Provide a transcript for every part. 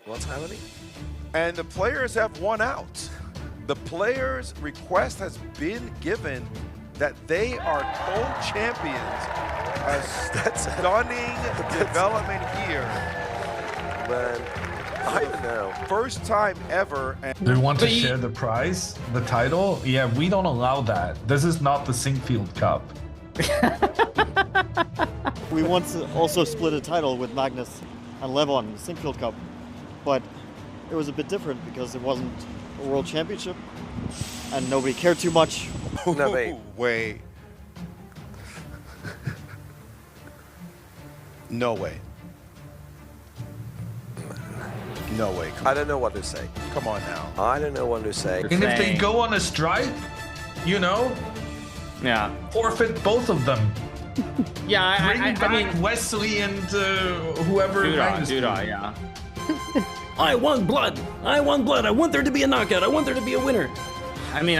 What's happening? And the players have won out. The players' request has been given that they are co-champions. A stunning development here. Man, I don't know. First time ever. And Do you want to share the prize, the title? Yeah, we don't allow that. This is not the Sinkfield Cup. We once also split a title with Magnus and Levy in the Sinkfield Cup, but it was a bit different because it wasn't a world championship and nobody cared too much. No, wait. Wait. No way. No way. I don't know what to say. Come on now. I don't know what to say. And if they go on a strike, you know, Yeah. forfeit both of them. Yeah, Bring back I mean, Wesley and whoever. Magnus Duda, yeah. I want blood. I want blood. I want there to be a knockout. I want there to be a winner. I mean,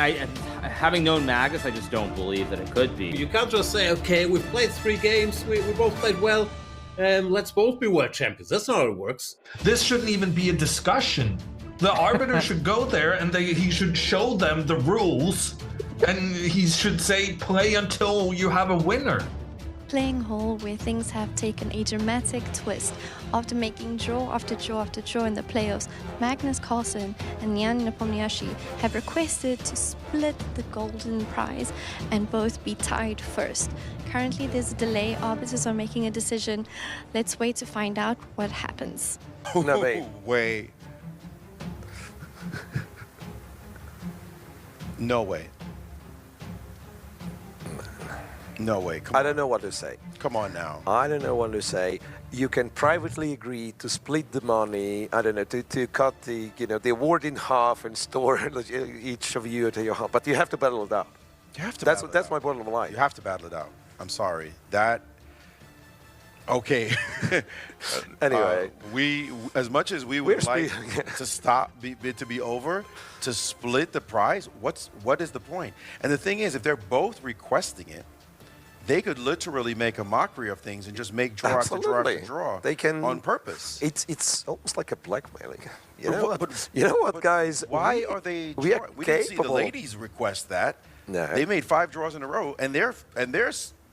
having known Magnus, I just don't believe that it could be. You can't just say, okay, we've played 3 games. We both played well. Let's both be world champions. That's not how it works. This shouldn't even be a discussion. The arbiter should go there and he should show them the rules, and he should say, play until you have a winner. Playing hall where things have taken a dramatic twist. After making draw after draw after draw in the playoffs, Magnus Carlsen and Jan Nepomniachtchi have requested to split the golden prize and both be tied first. Currently there's a delay, arbiters are making a decision. Let's wait to find out what happens. No, wait. Wait. No way. No way. Come I on. don't know what to say. Come on now. I don't know what to say. You can privately agree to split the money. I don't know, to cut the the award in half and store each of you to your half. But you have to battle it out. You have to. That's my bottom line. You have to battle it out. I'm sorry. That. Okay. Anyway, we as much as we would We're like to stop to be over, to split the prize. What is the point? And the thing is, if they're both requesting it, they could literally make a mockery of things and just make draw after draw after draw. They can on purpose. It's almost like a blackmailing. You But know what- what? but- You know what, but guys? Why are they? We are We didn't see the capable. ladies request that. No. They made 5 draws in a row, and they're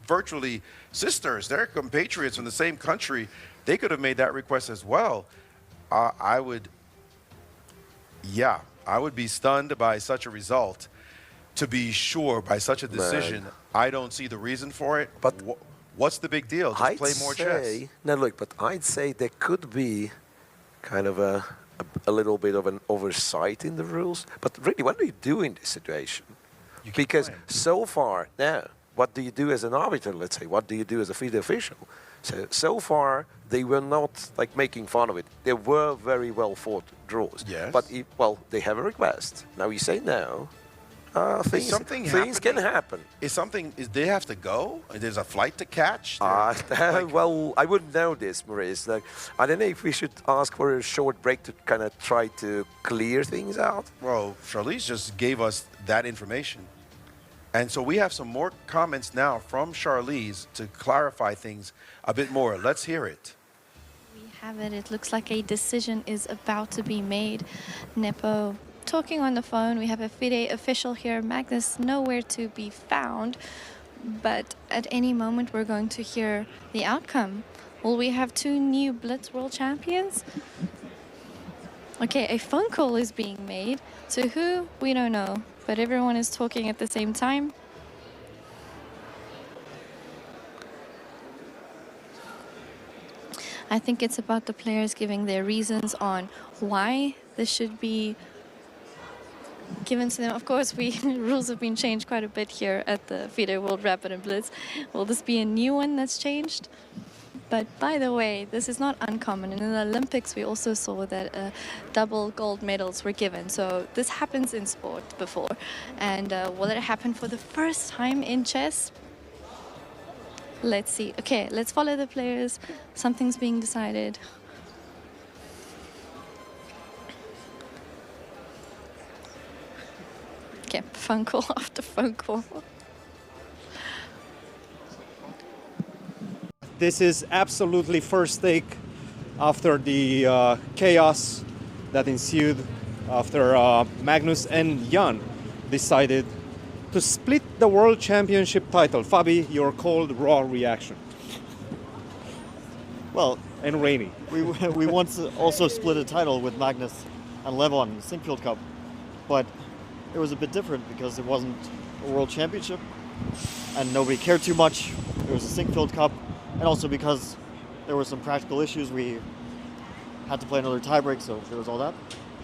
virtually sisters. They're compatriots from the same country. They could have made that request as well. I would be stunned by such a result. To be sure, by such a decision, I don't see the reason for it. But what's the big deal? Just play more chess. No, look, but I'd say there could be kind of a little bit of an oversight in the rules. But really, what do you do in this situation? Because so far, now, what do you do as an arbiter, let's say? What do you do as a FIDE official? So far, they were not like making fun of it. They were very well fought draws. Yes. But, they have a request. Now you say no. Things can happen. Is they have to go? There's a flight to catch? Well, I wouldn't know this, Maurice. Like, I don't know if we should ask for a short break to kind of try to clear things out. Well, Charlize just gave us that information. And so we have some more comments now from Charlize to clarify things a bit more. Let's hear it. We have it. It looks like a decision is about to be made. Nepo talking on the phone. We have a FIDE official here. Magnus nowhere to be found. But at any moment we're going to hear the outcome. Will we have 2 new Blitz World Champions? Okay, a phone call is being made. To who? We don't know. But everyone is talking at the same time. I think it's about the players giving their reasons on why this should be given to them. Of course, rules have been changed quite a bit here at the FIDE World Rapid and Blitz. Will this be a new one that's changed? But by the way, this is not uncommon. And in the Olympics, we also saw that double gold medals were given. So this happens in sport before. And will it happen for the first time in chess? Let's see. Okay, let's follow the players. Something's being decided. Okay, phone call after phone call. This is absolutely first stake after the chaos that ensued after Magnus and Jan decided to split the World Championship title. Fabi, your cold, raw reaction. Well, and rainy. We once also split a title with Magnus and Levon in the Sinfield Cup, but it was a bit different because it wasn't a World Championship and nobody cared too much. It was a Sinfield Cup, and also because there were some practical issues, we had to play another tiebreak, so there was all that.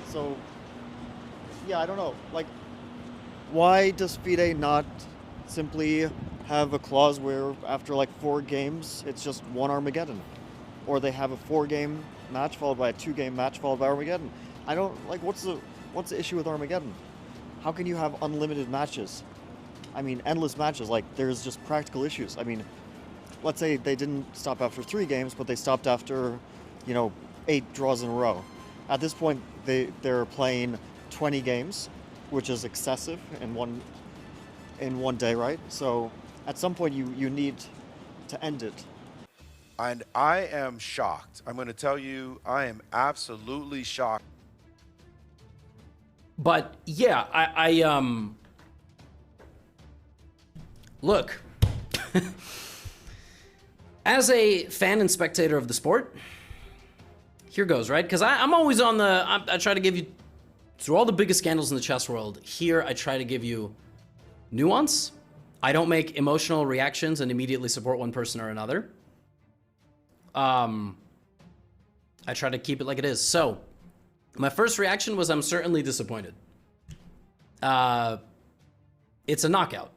So, yeah, I don't know. Like, why does Fide not simply have a clause where after like 4 games, it's just one Armageddon? Or they have a 4-game match followed by a 2-game match followed by Armageddon? I don't, like, what's the issue with Armageddon? How can you have unlimited matches? I mean, endless matches, like, there's just practical issues. I mean, let's say they didn't stop after 3 games, but they stopped after, 8 draws in a row. At this point, they're playing 20 games, which is excessive in one day, right? So at some point you need to end it. And I am shocked. I'm going to tell you, I am absolutely shocked. But yeah, I look, as a fan and spectator of the sport, here goes, right? Because I'm always on I try to give you, through all the biggest scandals in the chess world, here I try to give you nuance. I don't make emotional reactions and immediately support one person or another. I try to keep it like it is. So, my first reaction was I'm certainly disappointed. It's a knockout.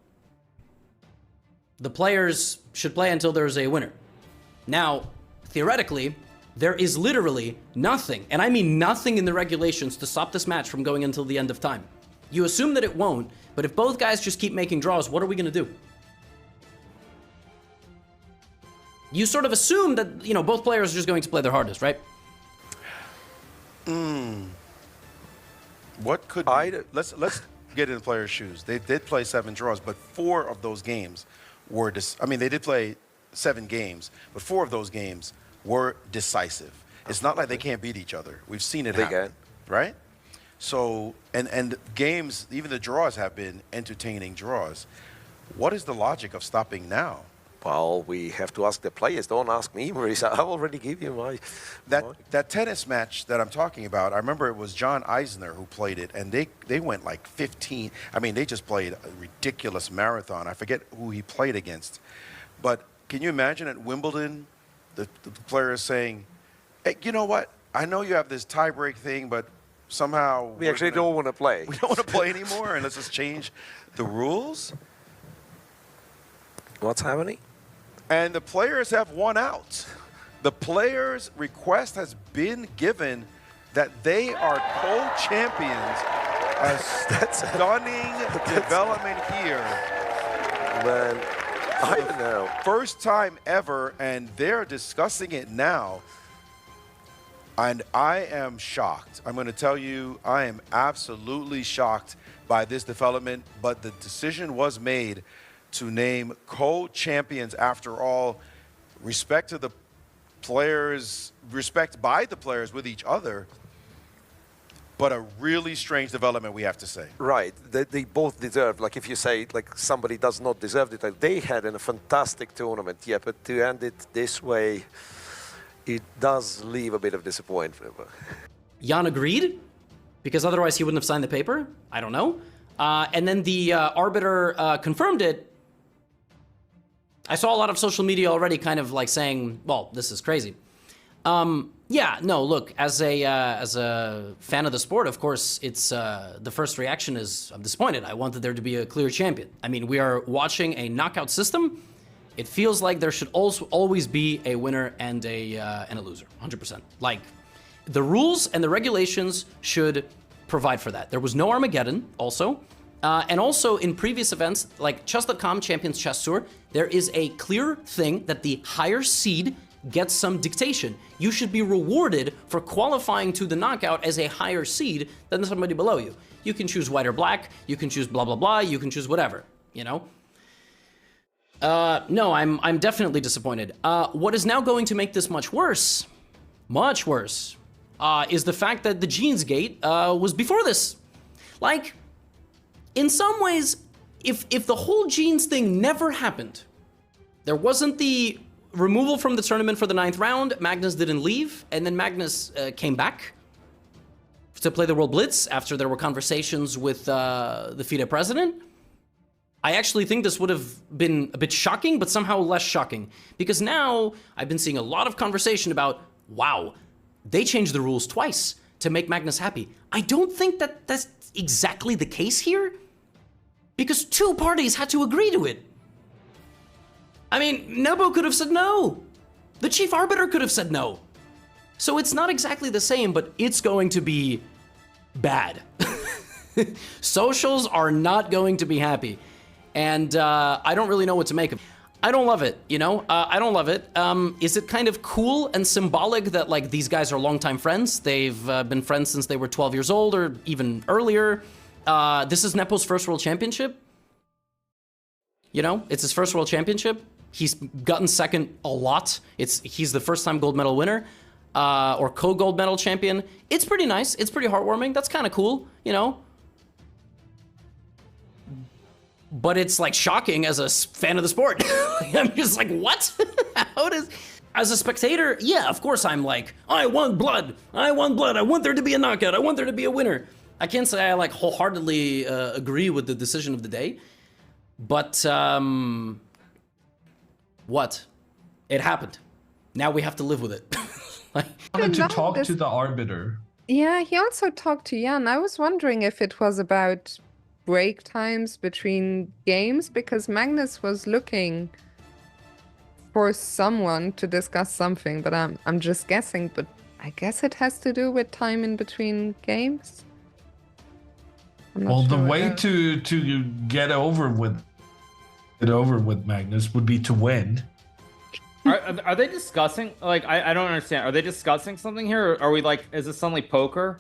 The players should play until there's a winner. Now, theoretically, there is literally nothing, and I mean nothing in the regulations to stop this match from going until the end of time. You assume that it won't, but if both guys just keep making draws, what are we going to do? You sort of assume that, both players are just going to play their hardest, right? What could let's get in the players' shoes. They did play 7 draws, but 4 of those games were they did play 7 games, but 4 of those games were decisive. It's not like they can't beat each other. We've seen it happen, right? So, and games, even the draws have been entertaining draws. What is the logic of stopping now? Well, we have to ask the players. Don't ask me, Maurice. I already give you my... That tennis match that I'm talking about, I remember it was John Eisner who played it, and they went like 15. I mean, they just played a ridiculous marathon. I forget who he played against. But can you imagine at Wimbledon, the players saying, hey, you know what? I know you have this tiebreak thing, but somehow... We actually don't want to play. We don't want to play anymore, and let's just change the rules? What's happening? And the players have won out. The players' request has been given that they are co-champions. A stunning development here. Man, I don't know. First time ever, and they're discussing it now. And I am shocked. I'm going to tell you, I am absolutely shocked by this development, but the decision was made to name co-champions. After all, respect to the players, respect by the players with each other, but a really strange development, we have to say. Right. They both deserve, like if you say like somebody does not deserve it, like they had a fantastic tournament, yeah, but to end it this way, it does leave a bit of disappointment. Jan agreed, because otherwise he wouldn't have signed the paper. I don't know. And then the arbiter confirmed it. I saw a lot of social media already kind of like saying, well, this is crazy. Yeah, no, look, as a fan of the sport, of course, it's the first reaction is I'm disappointed. I wanted there to be a clear champion. I mean, we are watching a knockout system. It feels like there should also always be a winner and a loser, 100%. Like, the rules and the regulations should provide for that. There was no Armageddon, also. And also, in previous events, like Chess.com Champions Chess Tour, there is a clear thing that the higher seed gets some dictation. You should be rewarded for qualifying to the knockout as a higher seed than somebody below you. You can choose white or black, you can choose blah, blah, blah, you can choose whatever, you know? No, I'm definitely disappointed. What is now going to make this much worse much worse, is the fact that the Jeans Gate was before this. Like, in some ways, if the whole Jeans thing never happened, there wasn't the removal from the tournament for the 9th round, Magnus didn't leave, and then Magnus came back to play the World Blitz after there were conversations with the FIDE president, I actually think this would have been a bit shocking, but somehow less shocking. Because now I've been seeing a lot of conversation about, wow, they changed the rules twice to make Magnus happy. I don't think that that's exactly the case here, because 2 parties had to agree to it. I mean, nepo could have said no. The chief arbiter could have said no. So it's not exactly the same, but it's going to be bad. Socials are not going to be happy. And I don't really know what to make of it. I don't love it, you know? I don't love it. Is it kind of cool and symbolic that, like, these guys are longtime friends? They've been friends since they were 12 years old or even earlier. This is Nepo's first world championship. You know, it's his first world championship. He's gotten second a lot. He's the first-time gold medal winner or co-gold medal champion. It's pretty nice. It's pretty heartwarming. That's kind of cool, you know? But it's like shocking as a fan of the sport. I'm just like, what? How does... As a spectator, yeah, of course I'm like, I want blood. I want blood. I want there to be a knockout. I want there to be a winner. I can't say I like wholeheartedly agree with the decision of the day. But, what? It happened. Now we have to live with it. I wanted to talk to the arbiter. Yeah, he also talked to Jan. I was wondering if it was about break times between games, because Magnus was looking for someone to discuss something, but I'm just guessing, but I guess it has to do with time in between games. Well, the way to get over with Magnus would be to win. Are they discussing, like, I don't understand, are they discussing something here, or are we like, is this suddenly poker?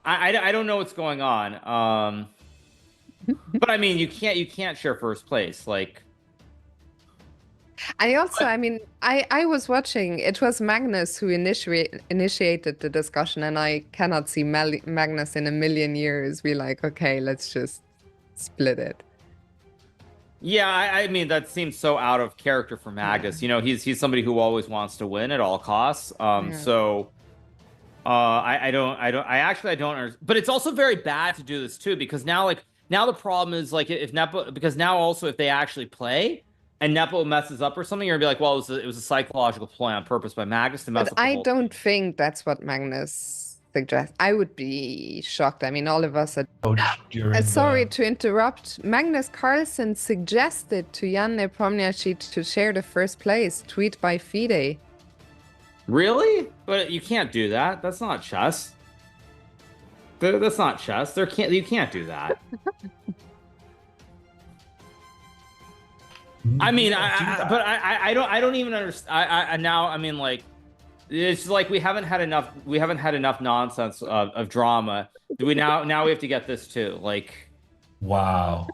I don't know what's going on. But I mean, you can't share first place, like. I mean, I was watching. It was Magnus who initiated the discussion, and I cannot see Magnus in a million years be like, okay, let's just split it. Yeah, I mean, that seems so out of character for Magnus. You know, he's somebody who always wants to win at all costs. So. I actually don't understand. But it's also very bad to do this too, because now the problem is like if Nepo, because now also if they actually play and Nepo messes up or something, you're gonna be like, well, it was a psychological ploy on purpose by Magnus to mess up. I don't think that's what Magnus suggests. I would be shocked. I mean, all of us are. Sorry to interrupt. Magnus Carlsen suggested to Jan Nepomniachtchi to share the first place. Tweet by Fide. Really? But you can't do that. That's not chess. That's not chess. You can't do that. I mean, I don't even understand. Now, I mean, like, it's like we haven't had enough nonsense of drama. Do we now we have to get this too? Like, wow,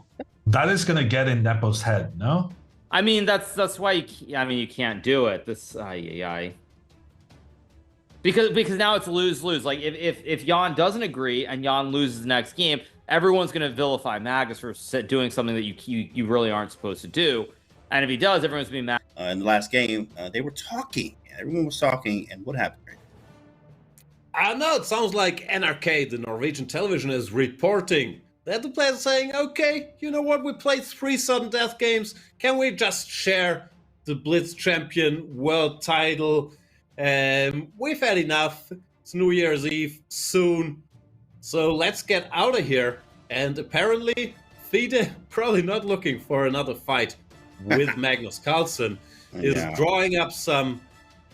that is gonna get in Nepo's head, no? I mean, that's why you can't do it. Because now it's lose-lose. Like, if Jan doesn't agree and Jan loses the next game, everyone's going to vilify Magnus for doing something that you really aren't supposed to do. And if he does, everyone's going to be mad. In the last game, they were talking. Everyone was talking, and what happened? I don't know. It sounds like NRK, the Norwegian television, is reporting that the players are saying, okay, you know what? We played 3 sudden death games. Can we just share the Blitz champion world title? We've had enough. It's New Year's Eve soon, so let's get out of here. And apparently Fide, probably not looking for another fight with Magnus Carlsen, is drawing up some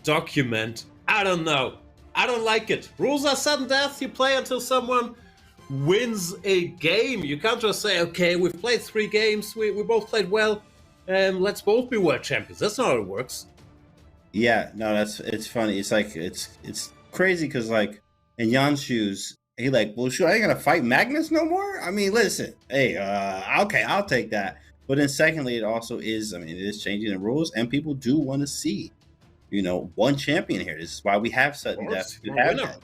document. I don't know, I don't like it. Rules are sudden death. You play until someone wins a game. You can't just say, okay, we've played 3 games, we both played well, let's both be world champions. That's not how it works. Yeah, no, it's funny. It's like it's crazy because, like, in Jan's shoes, he like, well, sure, I ain't gonna fight Magnus no more. I mean, listen, hey, okay, I'll take that. But then secondly, it also is, I mean, it is changing the rules, and people do want to see one champion here. This is why we have sudden death. We one have winner. that.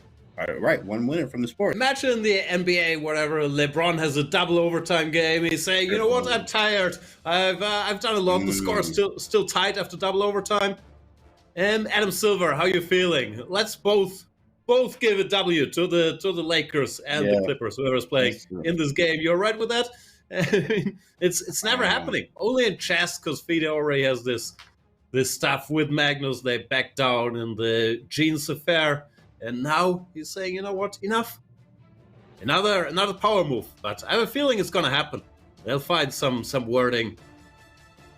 Right, one winner from the sport. Imagine the NBA, whatever. LeBron has a double overtime game. He's saying, "You know what? I'm tired. I've done a lot. The score is still tight after double overtime." Adam Silver, how you feeling? Let's both give a W to the Lakers and the Clippers, whoever's playing in this game. You're right with that? It's never happening. Only in chess, because Fide already has this stuff with Magnus. They back down in the Jeans affair. And now he's saying, you know what, enough. Another power move. But I have a feeling it's going to happen. They'll find some wording.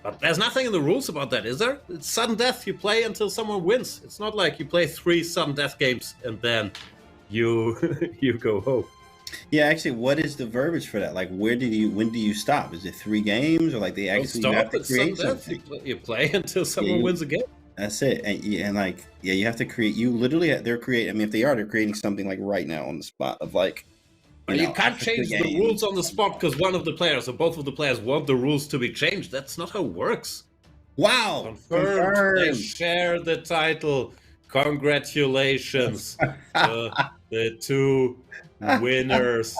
But there's nothing in the rules about that, is there? It's sudden death. You play until someone wins. It's not like you play 3 sudden death games and then you go home. Yeah, actually, what is the verbiage for that? Like, when do you stop? Is it 3 games, or like they actually have to create something? You play until someone wins a game. That's it, and you have to create. You literally, they're creating. I mean, if they're creating something like right now on the spot of like. You can't change the rules on the spot because one of the players or both of the players want the rules to be changed. That's not how it works. Wow! Confirmed. They share the title. Congratulations, the 2 winners.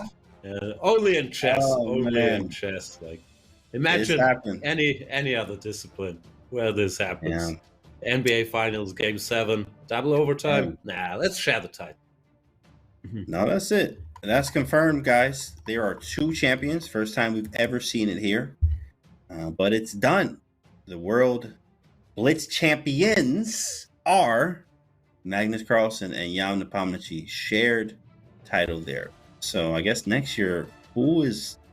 Only in chess. In chess. Like, imagine any other discipline where this happens. Yeah. NBA Finals, Game 7, double overtime. Nah, let's share the title. No, that's it. That's confirmed, guys. There are 2 champions. First time we've ever seen it here. But it's done. The World Blitz champions are Magnus Carlsen and Jan Nepomniachtchi. Shared title there. So I guess next year,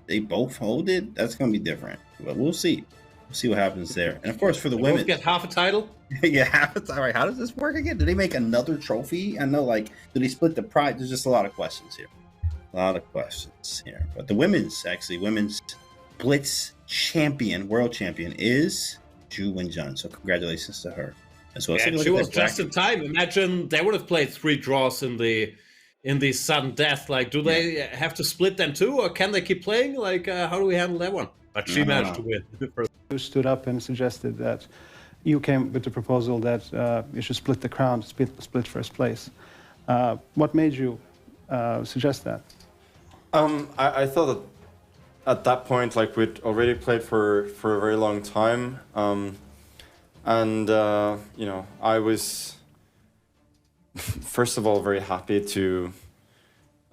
they both hold it? That's going to be different. But we'll see. We'll see what happens there. And of course, for the women. Both get half a title? Yeah, half a title. Right, how does this work again? Do they make another trophy? I know, do they split the prize? There's just a lot of questions here. But the women's Blitz champion, world champion, is Ju Wenjun. So congratulations to her as well. Yeah, she was just in time. Imagine they would have played 3 draws in the sudden death. Like, do they have to split them too, or can they keep playing? Like, how do we handle that one? But she managed to win. You stood up and suggested that you came with the proposal that you should split the crown, split first place. What made you suggest that? I thought that at that point, like, we'd already played for a very long time, and I was first of all very happy to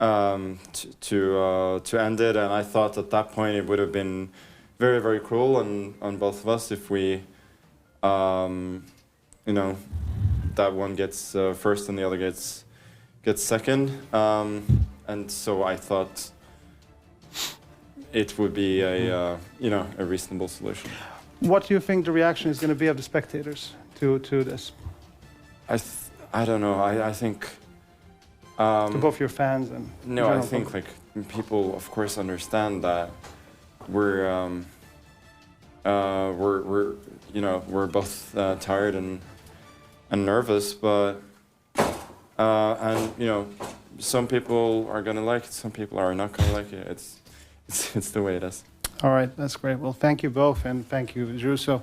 end it, and I thought at that point it would have been very, very cruel on both of us if we, that one gets first and the other gets second, and so I thought it would be a reasonable solution. What do you think the reaction is going to be of the spectators to this? I don't know. I think to both your fans and no, I think like people, of course, understand that we're both tired and nervous, but some people are gonna like it, some people are not gonna like it. It's the way it is. All right, that's great. Well, thank you both, and thank you, Drew. So